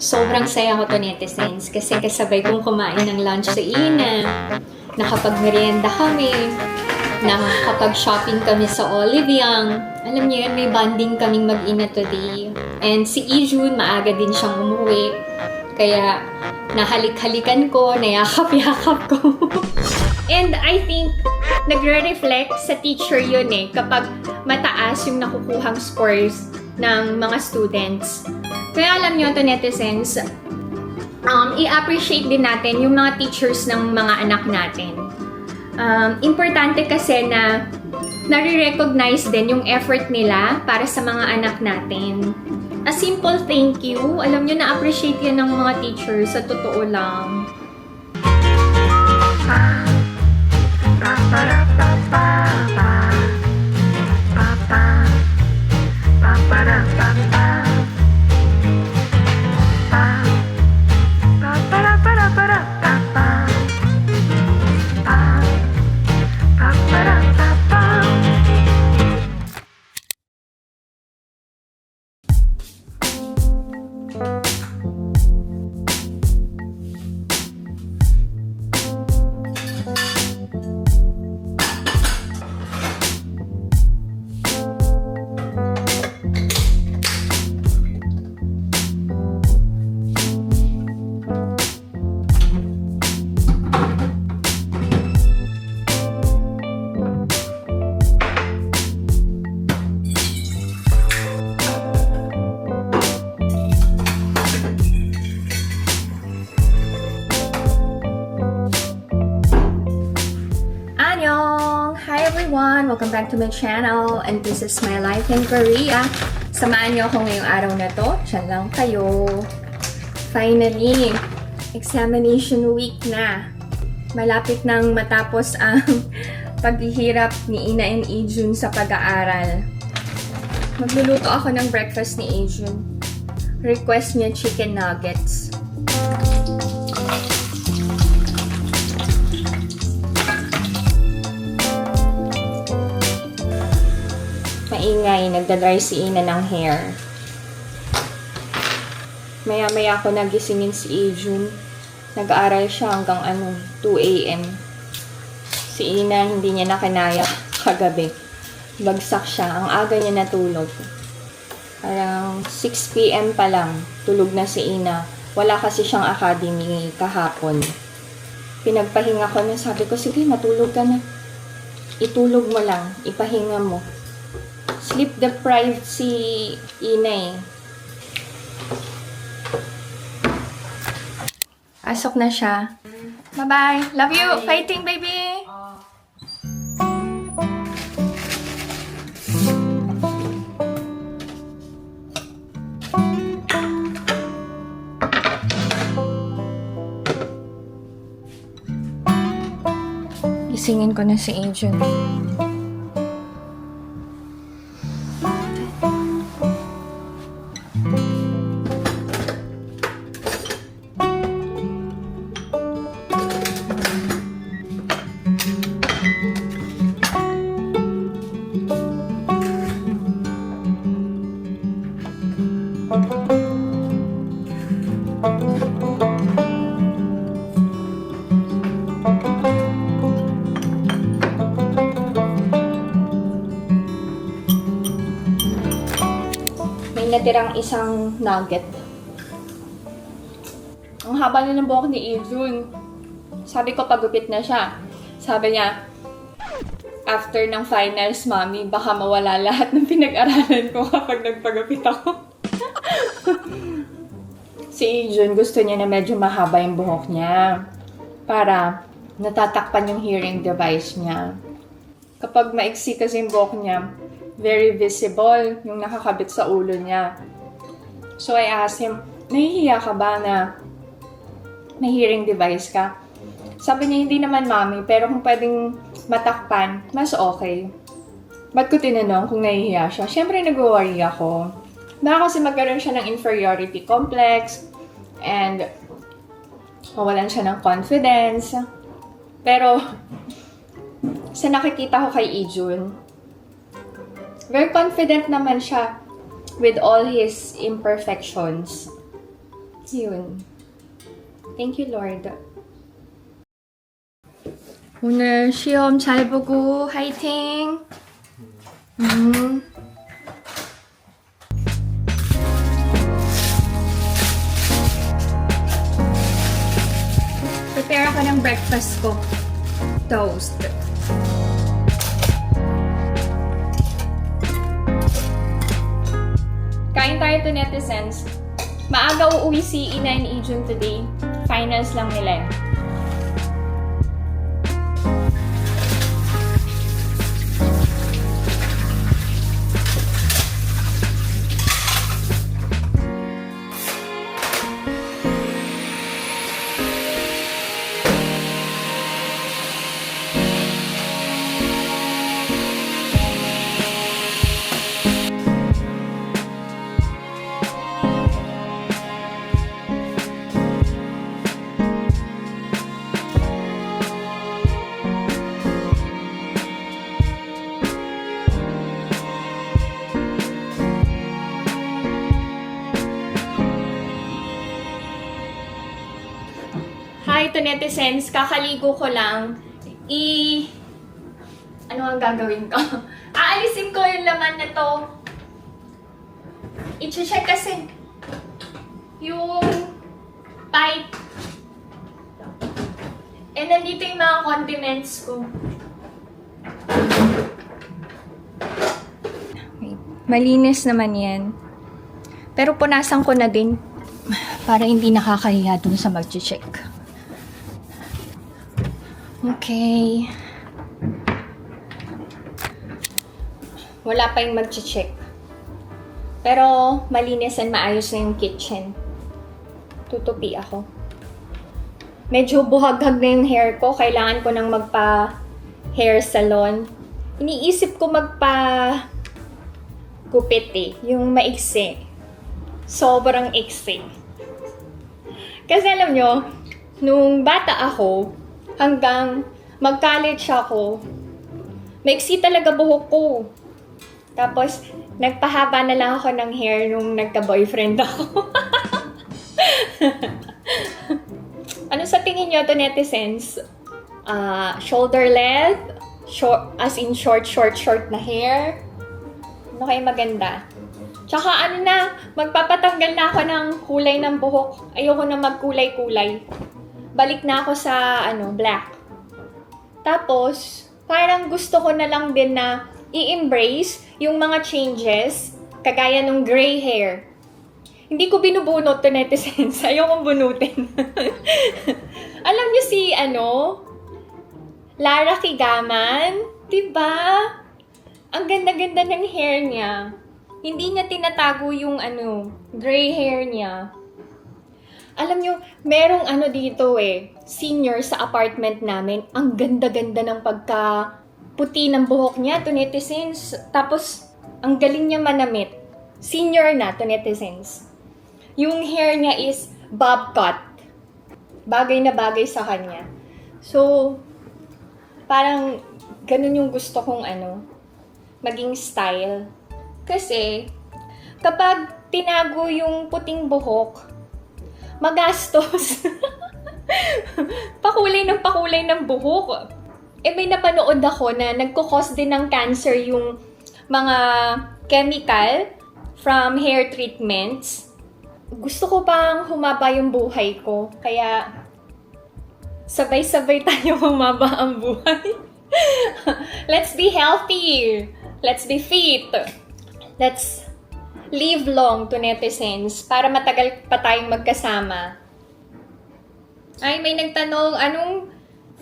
Sobrang saya ko to, netizens, kasi kasabay kong kumain ng lunch sa Ina, nakapag-merienda kami, nakapag-shopping kami sa Olive Young. Alam niyo yun, may bonding kaming mag-ina today. And si Ijun, maaga din siyang umuwi. Kaya nahalik-halikan ko, nayakap-yakap ko. And I think, nagre-reflect sa teacher yun kapag mataas yung nakukuhang scores ng mga students. Kaya alam nyo ito, netizens, i-appreciate din natin yung mga teachers ng mga anak natin. Importante kasi na nare-recognize din yung effort nila para sa mga anak natin. A simple thank you, alam nyo, na-appreciate yan ng mga teachers, sa totoo lang. Welcome back to my channel, and this is my life in Korea. Samahan niyo ako ngayong araw na to. Diyan lang kayo. Finally, examination week na. Malapit nang matapos ang paghihirap ni Ina and Ijun sa pag-aaral. Magluluto ako ng breakfast ni Ijun. Request niya chicken nuggets. Maingay, nagdadry si Ina ng hair. Maya-maya ako nagisingin si Ijun. Nag-aaral siya hanggang 2 a.m. Si Ina, hindi niya nakinaya kagabi. Bagsak siya. Ang aga niya natulog. Parang 6 p.m. pa lang, tulog na si Ina. Wala kasi siyang academy kahapon. Pinagpahinga ko na, sabi ko, sige, matulog ka na. Itulog mo lang, ipahinga mo. Sleep deprived si Ina. Pasok na siya. Bye-bye. Love you. Bye. Fighting, baby. Gisingin ko na si Ijun. Natirang isang nugget. Ang haba na ng buhok ni Ijun. Sabi ko, pagupit na siya. Sabi niya, after ng finals, Mommy, baka mawala lahat ng pinag-aralan ko kapag nagpagupit ako. Si Ijun, gusto niya na medyo mahaba yung buhok niya para natatakpan yung hearing device niya. Kapag maiksi kasi yung buhok niya, very visible yung nakakabit sa ulo niya. So I asked him, nahihiya ka ba na may hearing device ka? Sabi niya, hindi naman, Mommy, pero kung pwedeng matakpan, mas okay. Ba't ko tinanong kung nahihiya siya? Siyempre, nag-worry ako. Baka kasi magkaroon siya ng inferiority complex and mawalan siya ng confidence. Pero, sa nakikita ko kay Ijun, very confident naman siya with all his imperfections. Yun. Thank you, Lord. 오늘 시험 잘 보고 화이팅! Prepare ako ng breakfast ko. Toast. Kain tayo to netizens. Maaga uuwi si Ina and Ijun today. Finals lang nila. Hi to netizens, kakaligo ko lang. Ano ang gagawin ko? Aalisin ko yung laman na to. I-check kasi yung pipe. And nandito yung mga condiments ko. Malinis naman yan. Pero punasan ko na din para hindi nakakahiya dun sa mag-check. Okay. Wala pa yung mag-check. Pero malinis and maayos na yung kitchen. Tutupi ako. Medyo buhaghag na yung hair ko. Kailangan ko nang magpa-hair salon. Iniisip ko magpa-gupit yung maiksi. Sobrang iksi. Kasi alam nyo, nung bata ako, hanggang mag-college ako, maiksi talaga buhok ko. Tapos, nagpahaba na lang ako ng hair nung nagka-boyfriend ako. Ano sa tingin nyo to netizens? Shoulder length? Short, as in short na hair? Ano kayo maganda? Tsaka ano na, magpapatanggal na ako ng kulay ng buhok. Ayoko na magkulay-kulay. Balik na ako sa black. Tapos, parang gusto ko na lang din na i-embrace yung mga changes, kagaya ng gray hair. Hindi ko binubunot to netizens. Ayokong bunutin. Alam niyo si Lara Kigaman? Diba? Ang ganda-ganda ng hair niya. Hindi niya tinatago yung gray hair niya. Alam nyo, merong dito senior sa apartment namin. Ang ganda-ganda ng pagka-puti ng buhok niya to netizens. Tapos, ang galing niya manamit. Senior na to netizens. Yung hair niya is bob cut. Bagay na bagay sa kanya. So, parang ganun yung gusto kong maging style. Kasi, kapag tinago yung puting buhok, magastos. pakulay ng buhok. May napanood ako na nagkukos din ng cancer yung mga chemical from hair treatments. Gusto ko pang humaba yung buhay ko. Kaya, sabay-sabay tayo humaba ang buhay. Let's be healthy. Let's be fit. Let's live long to netizens para matagal pa tayong magkasama. Ay, may nagtanong, anong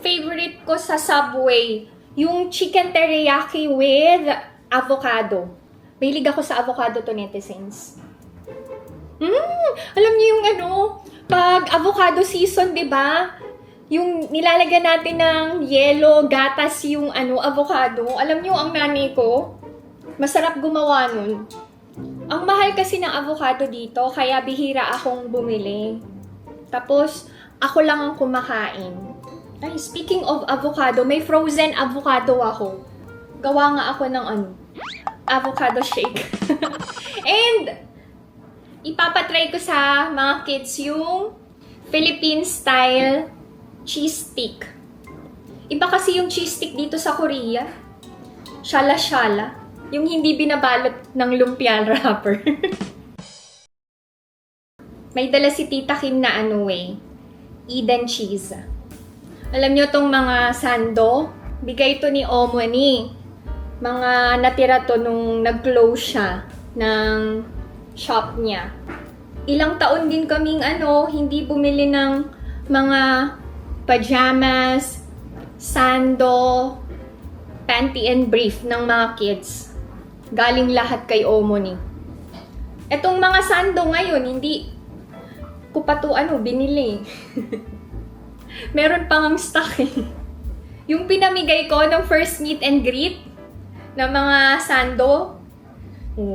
favorite ko sa Subway? Yung chicken teriyaki with avocado. Mahilig ako sa avocado to netizens. Alam niyo yung pag avocado season, di ba? Yung nilalagyan natin ng yelo, gatas yung avocado. Alam niyo ang nanay ko, masarap gumawa nun. Ang mahal kasi ng avocado dito, kaya bihira akong bumili. Tapos, ako lang ang kumakain. Ay, speaking of avocado, may frozen avocado ako. Gawa nga ako ng avocado shake. And, ipapatry ko sa mga kids yung Philippine style cheese stick. Iba kasi yung cheese stick dito sa Korea. Shala-shala. Yung hindi binabalot ng lumpia wrapper. May dala si Tita Kim na Eden cheese. Alam nyo tong mga sando? Bigay to ni Omoni. Mga natira to nung nag-close siya ng shop niya. Ilang taon din kaming hindi bumili ng mga pajamas, sando, panty and brief ng mga kids. Galing lahat kay Omoni. Etong mga sando ngayon, hindi ko pa to binili. Meron pang ang stock eh. Yung pinamigay ko ng first meet and greet ng mga sando,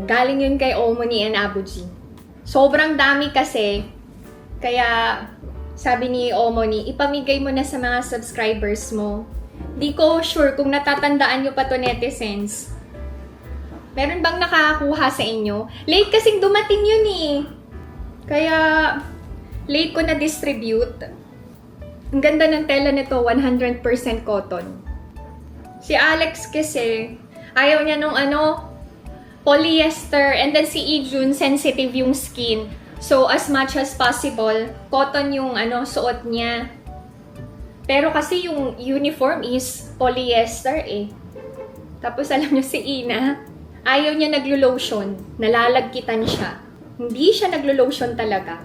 galing yun kay Omoni and Abuji. Sobrang dami kasi, kaya sabi ni Omoni, ipamigay mo na sa mga subscribers mo. Di ko sure kung natatandaan nyo pa to netizens. Meron bang nakakakuha sa inyo? Late kasing dumating yun eh. Kaya, late ko na-distribute. Ang ganda ng tela nito, 100% cotton. Si Alex kasi, ayaw niya nung polyester, and then si Ijun, sensitive yung skin. So, as much as possible, cotton yung suot niya. Pero kasi yung uniform is polyester eh. Tapos alam niyo si Ina, ayaw niya naglo-lotion, nalalagkitan siya. Hindi siya naglo-lotion talaga.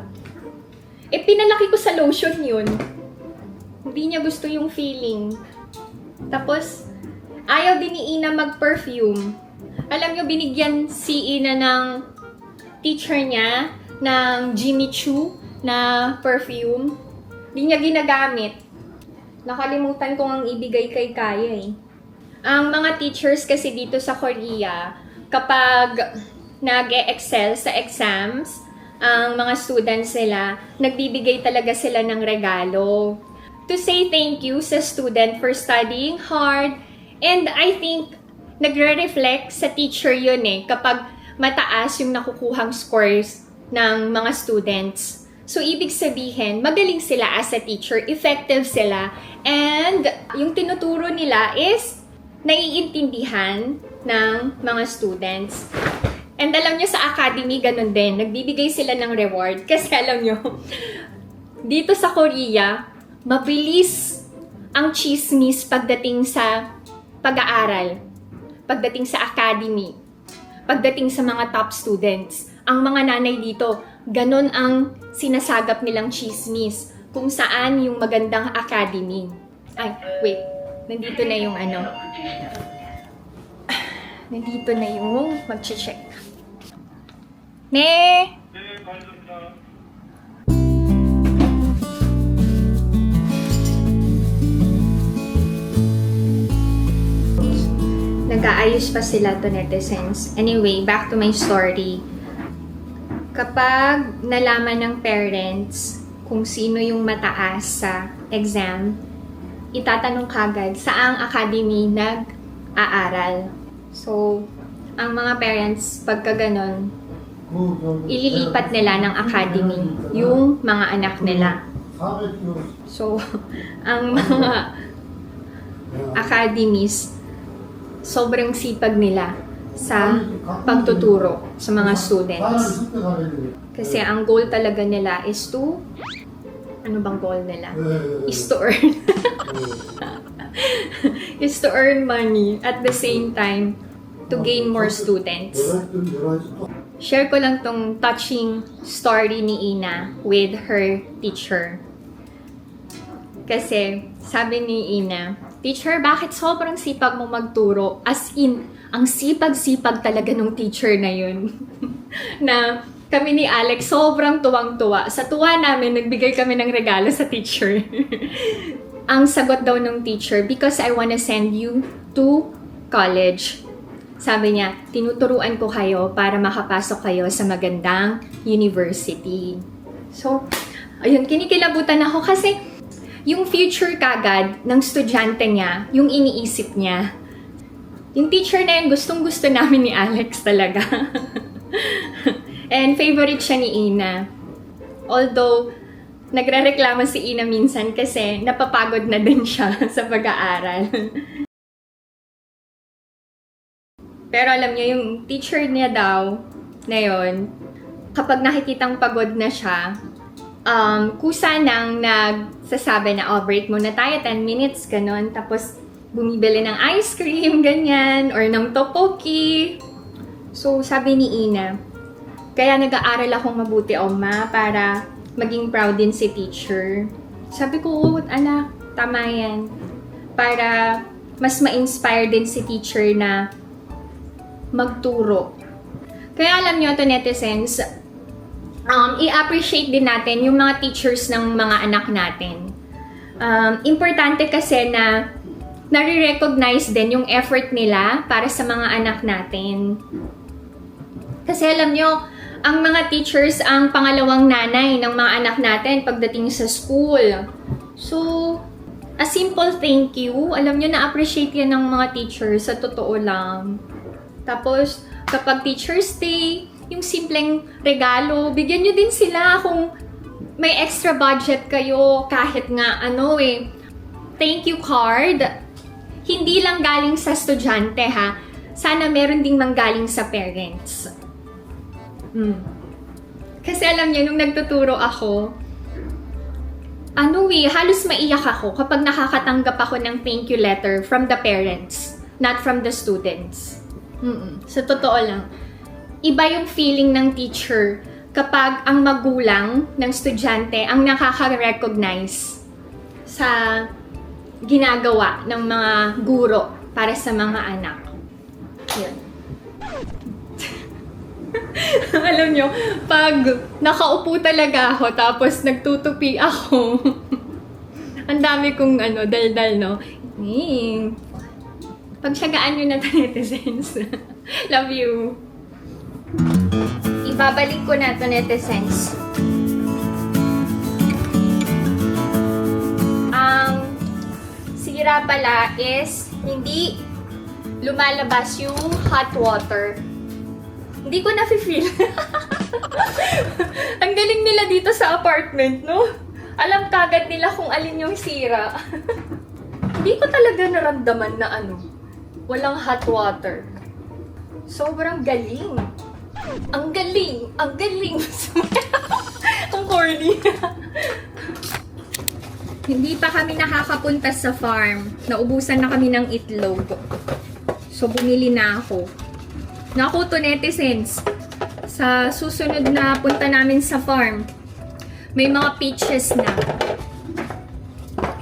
Eh, pinalaki ko sa lotion yun. Hindi niya gusto yung feeling. Tapos, ayaw din ni Ina mag-perfume. Alam niyo, binigyan si Ina ng teacher niya ng Jimmy Choo na perfume. Hindi niya ginagamit. Nakalimutan kong ang ibigay kay Kaya eh. Ang mga teachers kasi dito sa Korea, kapag nag-e-excel sa exams, ang mga students nila, nagbibigay talaga sila ng regalo. To say thank you sa student for studying hard. And I think, nagre-reflect sa teacher yun eh, kapag mataas yung nakukuhang scores ng mga students. So, ibig sabihin, magaling sila as a teacher, effective sila, and yung tinuturo nila is naiintindihan ng mga students. And alam nyo, sa academy, ganun din. Nagbibigay sila ng reward. Kasi alam nyo, dito sa Korea, mabilis ang chismis pagdating sa pag-aaral, pagdating sa academy, pagdating sa mga top students. Ang mga nanay dito, ganun ang sinasagap nilang chismis kung saan yung magandang academy. Ay, wait. Nandito na yung Nandito na yung mag-check. Ne! Nag-aayos pa sila to netizens. Anyway, back to my story. Kapag nalaman ng parents kung sino yung mataas sa exam, itatanong kagad saang academy nag-aaral. So, ang mga parents, pagka ganon, ililipat nila ng academy yung mga anak nila. So, ang mga academies, sobrang sipag nila sa pagtuturo sa mga students. Kasi ang goal talaga nila is to, ano bang goal nila? Is to earn. Is to earn money at the same time to gain more students. Share ko lang tong touching story ni Ina with her teacher. Kasi sabi ni Ina, "Teacher, bakit sobrang sipag mo magturo?" As in, ang sipag-sipag talaga nung teacher na yun. Na kami ni Alex, sobrang tuwang-tuwa. Sa tuwa namin, nagbigay kami ng regalo sa teacher. Ang sagot daw ng teacher, "Because I wanna send you to college." Sabi niya, tinuturuan ko kayo para makapasok kayo sa magandang university. So, ayun, kinikilabutan ako kasi yung future kagad ng estudyante niya, yung iniisip niya. Yung teacher na yun, gustong-gusto namin ni Alex talaga. And favorite siya ni Ina. Although, nagrereklamo si Ina minsan kasi napapagod na din siya sa pag-aaral. Pero alam niyo, yung teacher niya daw na yun, kapag nakikitang pagod na siya, kusa nang nagsasabi na, oh, break muna tayo, 10 minutes, ganun. Tapos, bumibili ng ice cream, ganyan, or ng tteokbokki. So, sabi ni Ina, kaya nag-aaral akong mabuti, Oma, para maging proud din si teacher. Sabi ko, oh, anak, tama yan. Para mas ma-inspire din si teacher na magturo. Kaya alam nyo, to netizens, i-appreciate din natin yung mga teachers ng mga anak natin. Importante kasi na nare-recognize din yung effort nila para sa mga anak natin. Kasi alam nyo, ang mga teachers ang pangalawang nanay ng mga anak natin pagdating sa school. So, a simple thank you. Alam nyo, na-appreciate yan ng mga teachers, sa totoo lang. Tapos, kapag Teacher's Day, yung simpleng regalo, bigyan nyo din sila kung may extra budget kayo, kahit nga thank you card. Hindi lang galing sa estudyante ha. Sana meron ding manggaling sa parents. Kasi alam niyo, nung nagtuturo ako, halos maiyak ako kapag nakakatanggap ako ng thank you letter from the parents, not from the students. Sa totoo lang, iba yung feeling ng teacher kapag ang magulang ng estudyante ang nakaka-recognize sa ginagawa ng mga guro para sa mga anak. Yun. Alam nyo, pag nakaupo talaga ako tapos nagtutupi ako, ang dami kong daldal, no? Pagsagaan nyo na to, netizens. Love you. Ibabalik ko na to, netizens. Ang sira pala is hindi lumalabas yung hot water. Hindi ko na-feel. Ang galing nila dito sa apartment, no? Alam kagad nila kung alin yung sira. Hindi ko talaga naramdaman na walang hot water. Sobrang galing. Ang galing! Ang galing! Ang corny. Hindi pa kami nakakapunta sa farm. Naubusan na kami ng itlog. So, bumili na ako. Naku, to netizens. Sa susunod na punta namin sa farm, may mga peaches na.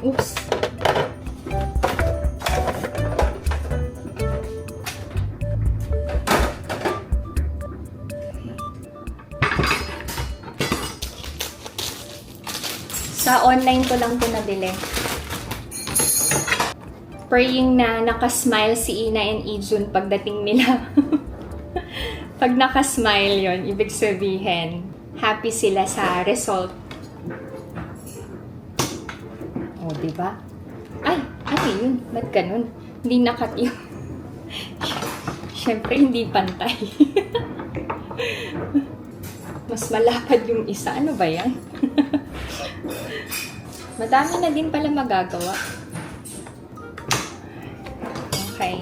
Oops. Sa online ko lang ito nabili. Praying na nakasmile si Ina and Ijun pagdating nila. Pag nakasmile yon, ibig sabihin, happy sila sa result. O, diba? Ay, yun? Ba't ganun? Hindi nakat yun. Siyempre, hindi pantay. Mas malapad yung isa. Ano ba yan? Madami na din pala magagawa. Okay.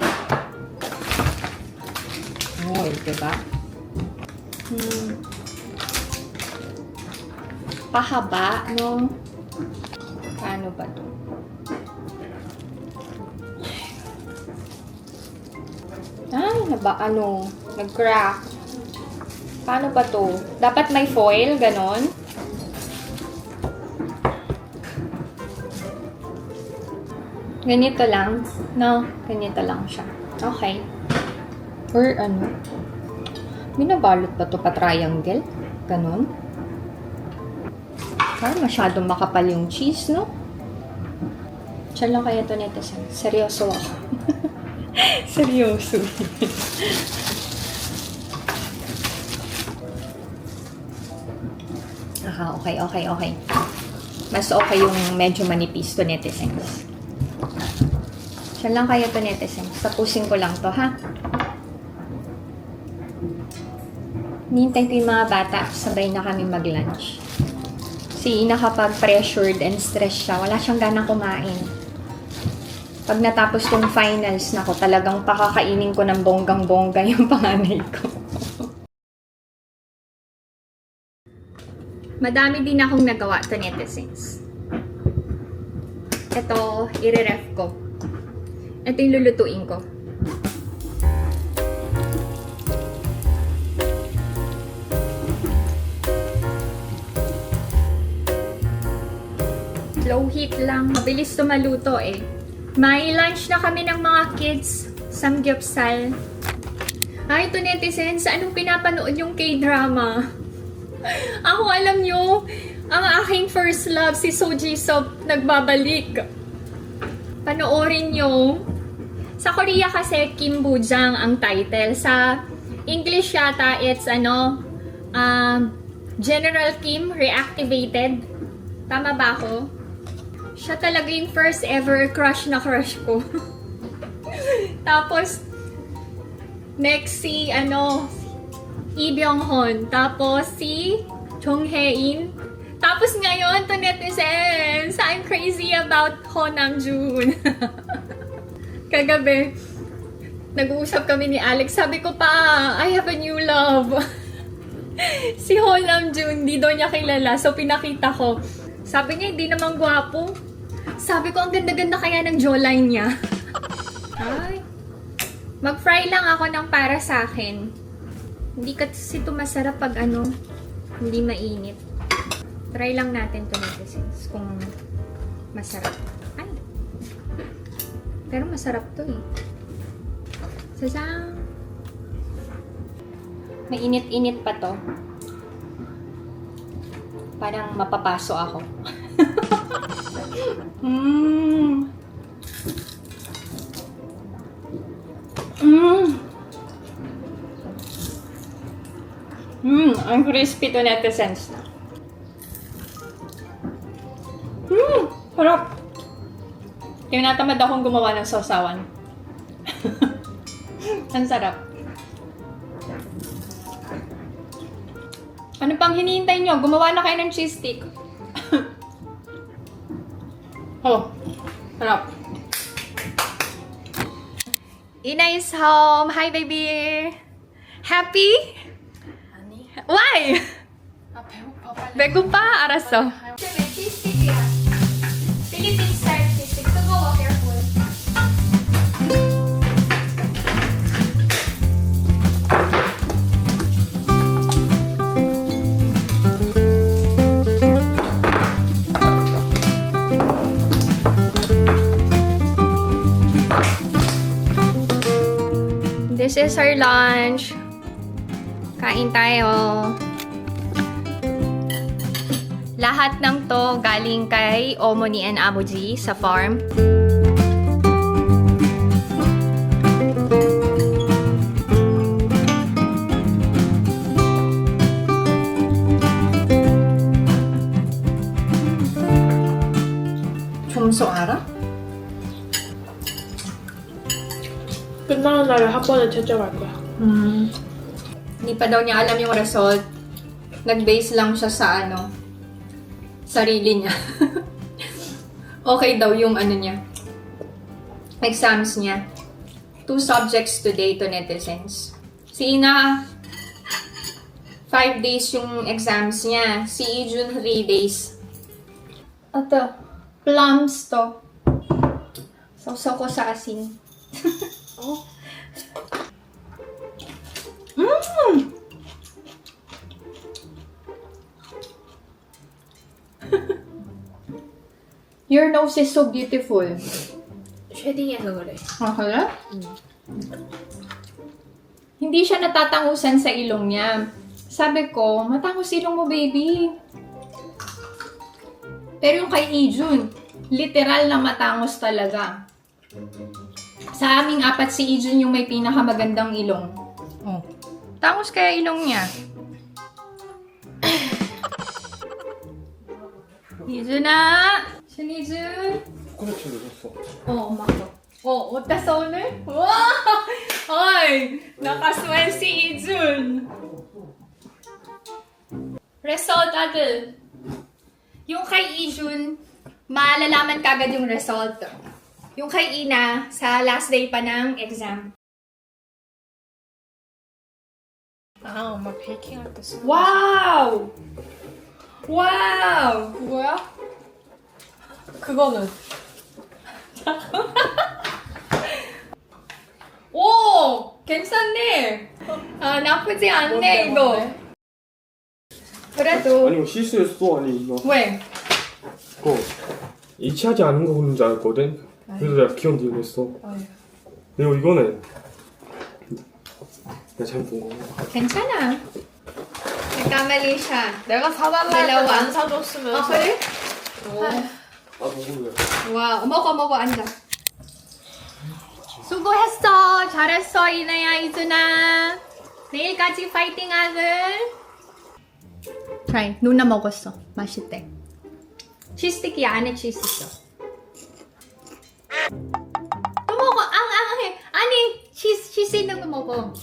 Oh, diba? Pahaba, no? Paano ba to? Nag-crack. Paano ba to? Dapat may foil, ganon? Ganito lang. No, ganito lang siya. Okay. Or binabalot ba to pa triangle? Ganon? Parang masyadong makapal yung cheese, no? Diyan lang kaya to netizen. Seryoso ako. Seryoso. Okay. Mas okay yung medyo manipis to netizens. Diyan lang kaya to netizens. Tapusin ko lang to, ha? Nihintay ko yung mga bata, sabay na kami mag-lunch. Si Ina kapag pressured and stressed siya, wala siyang ganang kumain. Pag natapos tong finals, nako, talagang pakakainin ko ng bonggang-bongga yung panganay ko. Madami din akong nagawa to netizens. Ito, i-ref ko. Ito yung lulutuin ko. Low heat lang. Mabilis to maluto eh. May lunch na kami ng mga kids. Samgyupsal. Ay, ito netizens, anong pinapanood yung K-drama? Ako alam nyo, ang aking first love, si So Ji-sub, nagbabalik. Panoorin nyo. Sa Korea kasi, Kim Bujang ang title. Sa English yata, it's General Kim Reactivated. Tama ba ako? Siya talaga yung first ever crush na crush ko. Tapos, next si, Lee Byung-hun. Tapos si Jong Hae-in. Tapos ngayon, to netizens, I'm crazy about Ho Nam-joon. Kagabi, nag-uusap kami ni Alex. Sabi ko pa, I have a new love. Si Ho Nam-joon, di daw niya kilala. So, pinakita ko. Sabi niya, hindi naman gwapo. Sabi ko, ang ganda-ganda kaya ng jawline niya. Ay. Mag-fry lang ako ng para sa akin. Hindi kasi ito masarap pag hindi mainit. Try lang natin to netizens kung masarap. Ay. Pero masarap to eh. Sasang. Mainit-init pa to. Parang mapapaso ako. Ang crispy to netizens. Harap. Tinatamad akong gumawa ng sausawan. Ang sarap. Ano pang hinihintay nyo? Gumawa na kayo ng cheese stick. Oh, harap. Ina is home. Hi, baby. Happy? Why? 배고파? 알았어. cheese stick yan. Philippine style cheese stick. So go, careful. This is our lunch. Kain tayo. Lahat ng to galing kay Omoni and Amuji sa farm. 점수 알아? 끝나는 날에 학원에 채점할 거야. Hindi pa daw niya alam yung result. Nag-base lang siya sa sarili niya. Okay daw yung niya. Exams niya. 2 subjects today to netizens. Si Ina, 5 days yung exams niya. Si Ijun, 3 days. Ito, plums to. Sausaw ko sa asin. Oh. Your nose is so beautiful. 쉐딩해서 그래. Ah, kaya? Hindi siya natatangusan sa ilong niya. Sabi ko, matangos ilong mo, baby. Pero yung kay Ijun, literal na matangos talaga. Sa aming 4, si Ijun yung may pinakamagandang ilong. Oh. Tangos kaya ilong niya. Ijun na! Ijun! 스크래치를 줬어. 맞아. 어땠어, 오늘? 와! Ay! Nakaswell si Ijun! Result agad. Yung kay Ijun, malalaman kagad yung result. Yung kay Ina, sa last day pa ng exam. 아, 엄마 베이킹 할 때 쓰는 Wow! Wow! 뭐야? 그거는 오! 괜찮네! 아, 나쁘지 않네, 이거. 그래도, 아니 이거 실수했어. 아니 이거 왜? 일치하지 않은 거 그런 줄 알았거든. 그래서 내가 기억 니은했어. 그리고 이거는 내가 잘못 본 거야. 괜찮아. nagkamali siya. 내가 사달라 dalawa. 했는데 안 사줬으면 아, 그래? 아 먹을래. 와, 먹어, 앉아. 수고했어. 잘했어, 이나야, 이준아. 내일까지 파이팅 하길. Try. 누나 먹었어. 맛있대. 치즈스틱이 안에 치즈 있어. 또 먹어. 해. 아니, 치즈 있는 거 먹어.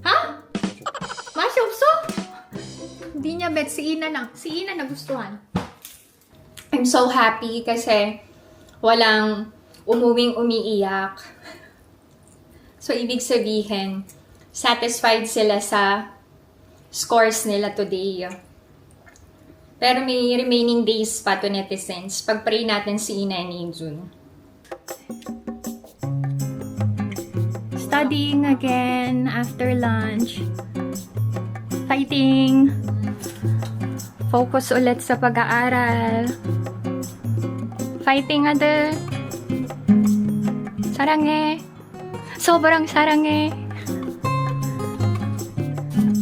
Ha? 맛이 없어? Hindi niya bet. Si Ina lang. Si Ina nagustuhan. I'm so happy kasi walang umuwing umiiyak. So, ibig sabihin, satisfied sila sa scores nila today. Pero may remaining days pa to netizens. Pag-pray natin si Ina and Jun. Studying again after lunch. Fighting. Focus ulit sa pag-aaral. Fighting ade. 사랑해. Sobrang sarange.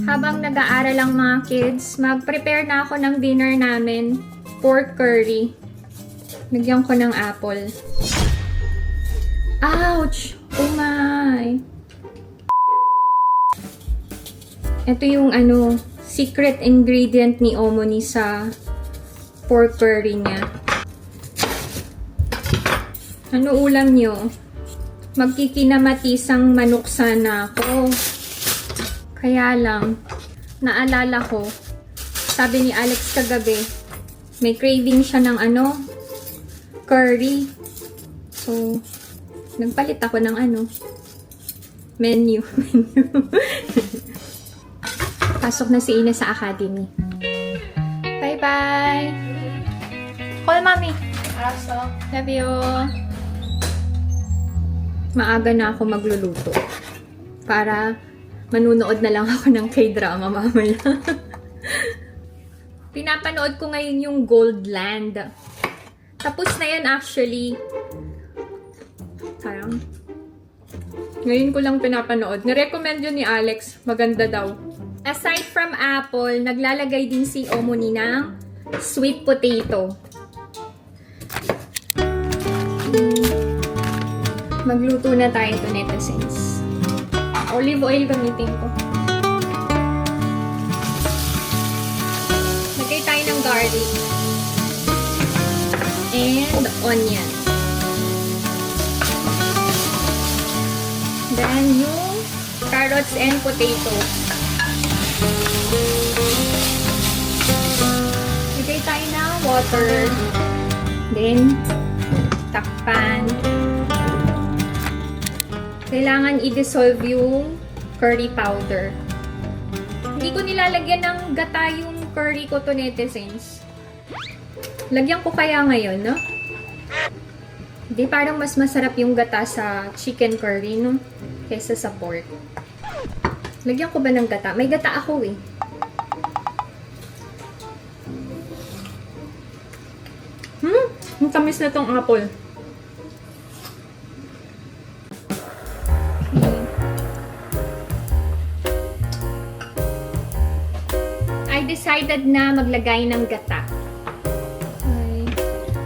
Habang nag-aaral ang mga kids, mag-prepare na ako ng dinner namin. Pork curry. Nagyan ko ng apple. Ouch! Oh my! Ito yung secret ingredient ni Omoni sa pork curry niya. Ano ulam niyo? Magkikinamatisang manok sana ako. Kaya lang, naalala ko, sabi ni Alex kagabi, may craving siya ng curry. So, nagpalit ako ng menu. Pasok na si Ina sa academy. Bye-bye! Call mommy! 알았어. Love you! Maaga na ako magluluto. Para manunood na lang ako ng K-drama mamaya. Pinapanood ko ngayon yung Goldland. Tapos na yan actually. Parang ngayon ko lang pinapanood. Nirecommend yun ni Alex. Maganda daw. Aside from apple, naglalagay din si Omoni ng sweet potato. Magluto na tayo to netizens. Olive oil gamitin ko. Lagay tayo ng garlic. And onion. Then yung carrots and potato. Lagay tayo ng water. Then, takpan. Kailangan i-dissolve yung curry powder. Hindi ko nilalagyan ng gata yung curry ko to netizens. Lagyan ko kaya ngayon, no? Hindi, parang mas masarap yung gata sa chicken curry, no? Kesa sa pork. Lagyan ko ba ng gata? May gata ako eh. Ang tamis na tong apple. I decided na maglagay ng gata. Okay.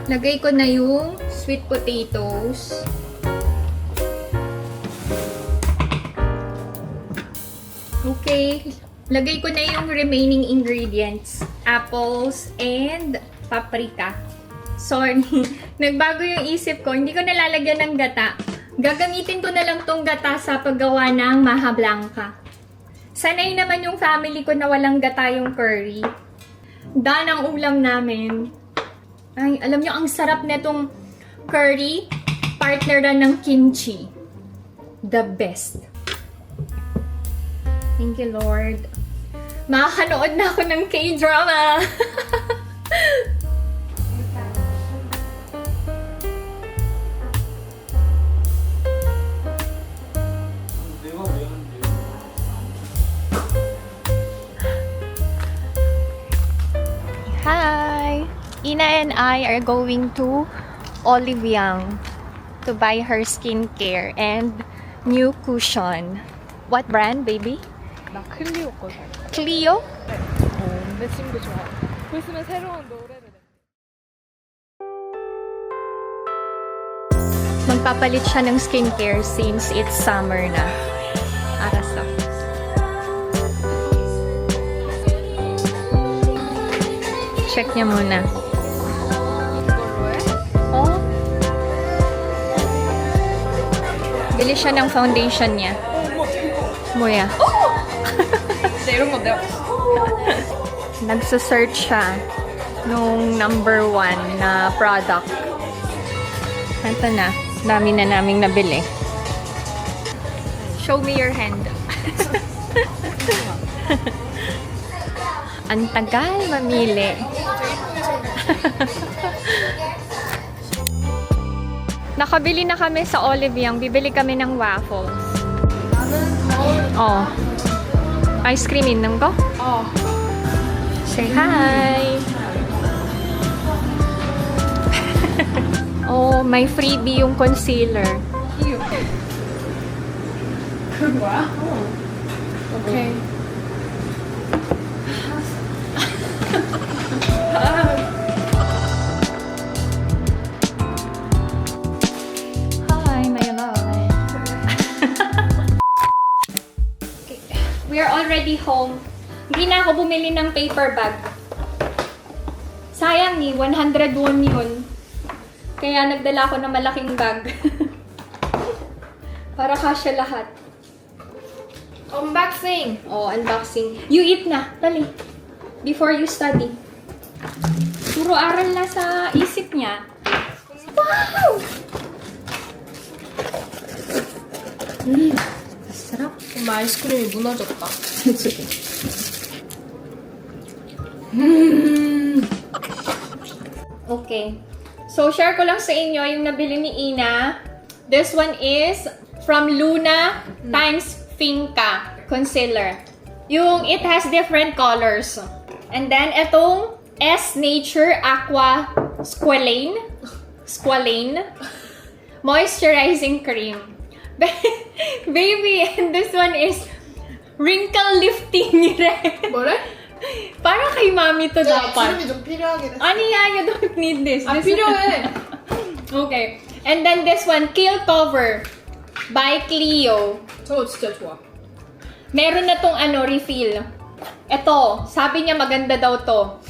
Lagay ko na yung sweet potatoes. Okay. Lagay ko na yung remaining ingredients. Apples and paprika. Sorry. Nagbago yung isip ko. Hindi ko nalalagyan ng gata. Gagamitin ko na lang tong gata sa paggawa ng maha blanca. Sanay naman yung family ko na walang gata yung curry. Dan ang ulam namin. Ay, alam nyo, ang sarap netong curry, partner na ng kimchi. The best. Thank you, Lord. Makakanood na ako ng K-drama. Hi! Ina and I are going to Olive Young to buy her skincare and new cushion. What brand, baby? 나 클리오 거 살. Clio? 내 친구 좋아. 그 있으면 새로운 노래를. Magpapalit siya ng skincare since it's summer na. Aras lang. Check niya muna. Oh. Bili siya ng foundation niya. Muya. 진짜 이런 건데요? Nagsa-search siya nung number 1 na product. Ito na. Dami na naming nabili. Show me your hand. Ang tagal mamili. Nakabili na kami sa Olive Young. Bibili kami ng waffles. Oh. Ice cream in ko? 어. Say hi! Oh, may freebie yung concealer. 그런 거야? 오케이. Hi, my love. Okay. We are already home. Hindi na ako bumili ng paper bag. Sayang ni, 100 won yun. Kaya nagdala ako ng malaking bag. Para kasya lahat. 언박싱. Oh, unboxing. You eat na, dali. Before you study. Puro aral na sa isip niya. Wow! Sarap. 엄마 아이스크림이 무너졌다. Okay. So, share ko lang sa inyo yung nabili ni Ina. This one is from Luna times Finca Concealer. Yung it has different colors. And then, itong S Nature Aqua Squalane Moisturizing Cream. Baby, and this one is Wrinkle Lifting Red. 뭐래? Para kay mami to dapat. 기름이 좀 필요하긴 했어. Aniya, you don't need this. 아, This- 필요해. Okay. And then this one, Kill Cover by Clio. 저거 진짜 좋아. Meron na tong refill. Ito, sabi niya maganda daw to.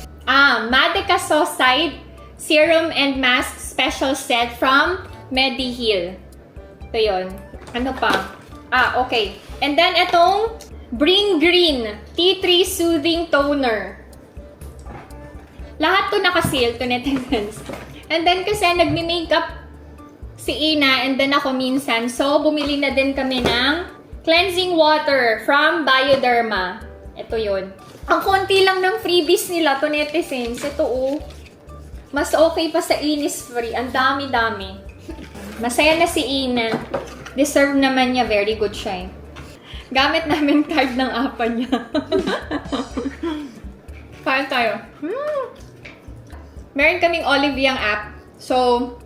Madecasoside Serum and Mask Special Set from Mediheal. Ito yun. Ano pa? Okay. And then itong Bring Green Tea Tree Soothing Toner. Lahat to naka-seal to netizens. And then kasi nagmi-makeup si Ina and then ako minsan. So, bumili na din kami ng cleansing water from Bioderma. Ito yun. Ang konti lang ng freebies nila to netizens. Ito mas okay pa sa Innisfree. Ang dami-dami. Masaya na si Ina. Deserve naman niya. Very good siya. Gamit namin card ng apa niya. Kain tayo. Meron kaming Olive Young app. So,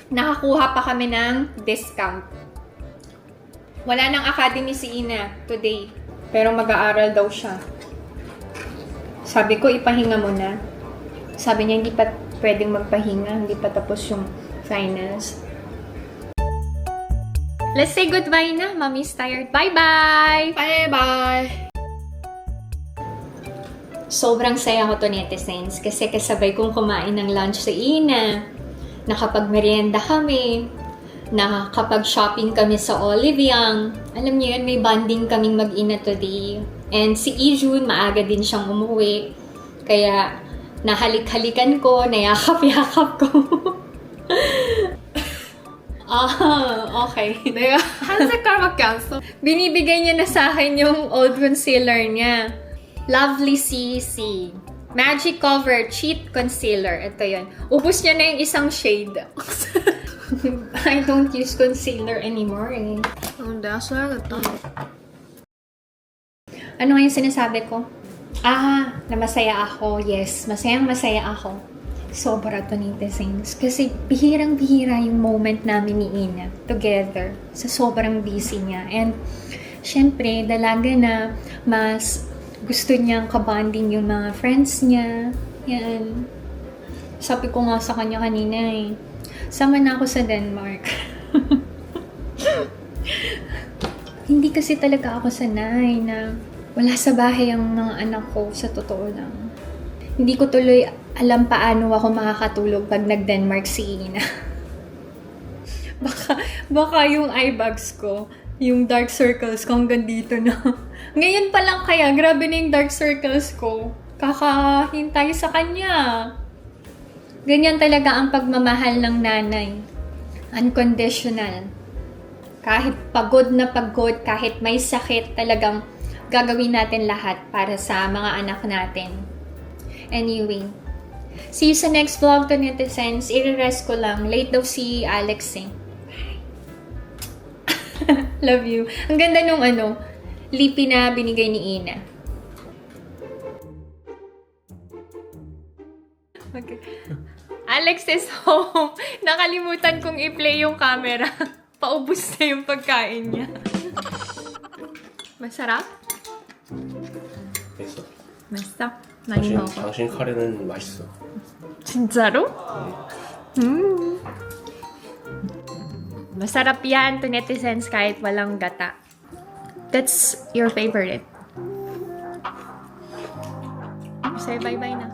nakakuha pa kami ng discount. Wala nang academy si Ina today. Pero mag-aaral daw siya. Sabi ko, ipahinga mo na. Sabi niya, hindi pa pwedeng magpahinga. Hindi pa tapos yung finals. Let's say goodbye na. Mommy's tired. Bye-bye! 바이바이. Sobrang saya ko to netizens kasi kasabay kong kumain ng lunch sa Ina. Nakapag-merienda kami. Nakakapag-shopping kami sa Olive Young. Alam niyo yun, may bonding kaming mag-ina today. And si Ijun, maaga din siyang umuwi. Kaya nahalik-halikan ko, nayakap-yakap ko. Okay. 내가 한 색깔밖에 안 써. Binibigay niya na sa akin yung old concealer niya. Lovely CC. Magic Cover Cheat Concealer. Ito yun. Ubus niya na yung isang shade. I don't use concealer anymore eh. 내가 써야겠다. Ano nga yung sinasabi ko? Na masaya ako. Yes, masaya ako. Sobra to netizens. Kasi bihirang-bihira yung moment namin ni Ina together sa sobrang busy niya. And syempre, dalaga na mas gusto niyang kabanding yung mga friends niya. Yan. Sabi ko nga sa kanya kanina eh, sama na ako sa Denmark. Hindi kasi talaga ako sanay na wala sa bahay ang mga anak ko, sa totoo lang. Hindi ko tuloy alam paano ako makakatulog pag nag-Denmark si Ina. baka yung eye bags ko, yung dark circles ko hanggang dito na. Ngayon pa lang kaya, grabe na yung dark circles ko. Kakahintay sa kanya. Ganyan talaga ang pagmamahal ng nanay. Unconditional. Kahit pagod na pagod, kahit may sakit, talagang gagawin natin lahat para sa mga anak natin. Anyway, see you sa next vlog to netizens. I-rest ko lang. Late daw si Alex eh. Love you. Ang ganda nung lipi na binigay ni Ina. Okay. Alex is home. Nakalimutan kong i-play yung camera. Paubos na yung pagkain niya. Masarap? 맛있어. 맛있어? 많이 먹어. 당신 카레는 맛있어. 진짜로? Masarap yan to netizens kahit walang gata. That's your favorite. Say bye-bye na.